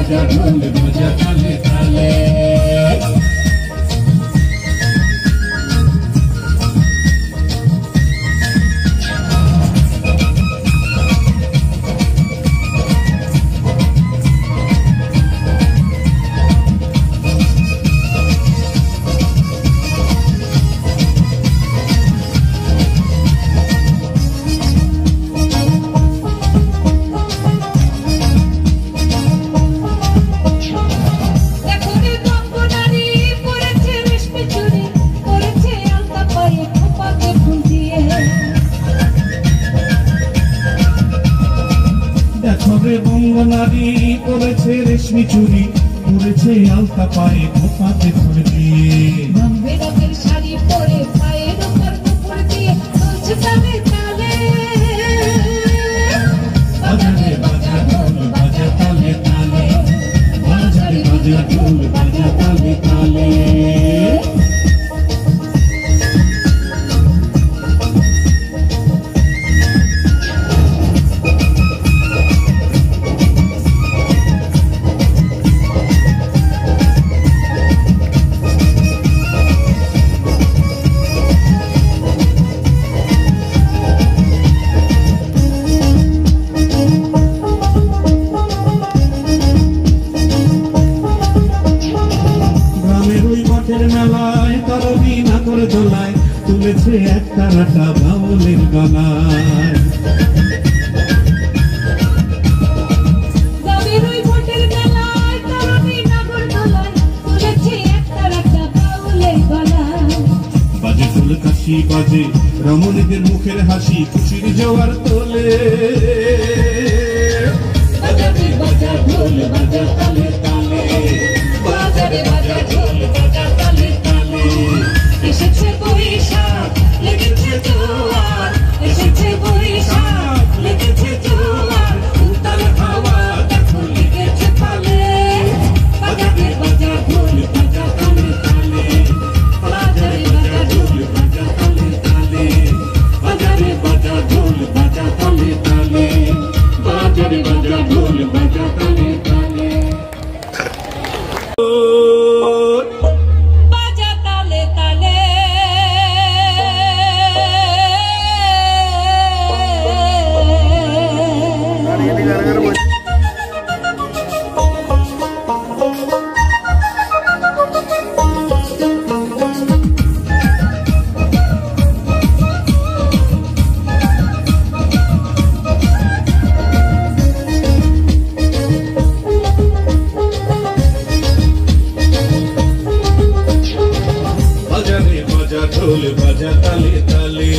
বাজা ঢোল বাজা তালে তালে। বঙ্গনারী পরেছে রেশমি চুড়ি, পরেছে আলতা পায়ে খোপাতে ফুল দিয়ে। রঙে রঙের শাড়ি পরে পায়ের উপর নুপুর দিয়ে চলছে তালে তালে। বাজারে বাজা ঢোল বাজা তালে তালে। বাজারে বাজা ঢোল বাজা তালে তালে। মেলায় তরবি না করে দোলায় তুলেছে একটা রাটা বাউলের গলায়। গ্রামের ওই ভোটের মেলায় তরুণী নাগর দোলায় তুলেছে একটা রাটা বাউলের গলায়। বাজে ফুল কাশি বাজে রমণীদের মুখের হাসি, খুশির জোয়ার তোলে। বাজারে বাজা ঢোল বাজা তালে তালে। বাজারে বাজা ঢোল বাজা তালে তালে। এসেছে বৈশাখ লেগেছে জোয়ার, এসেছে বৈশাখ লেগেছে জোয়ার। উতাল হাওয়া দেখো লেগেছে তালে। বাজারে বাজা ঢোল বাজা তালে তালে। বাজারে বাজা ঢোল বাজা তালে তালে। বাজারে বাজা ঢোল বাজা তালে তালে। বাজারে বাজা ঢোল বাজা তালে তালে। বাজা তালে তালে। বাজারে বাজা ঢোল বাজা তালে তালে।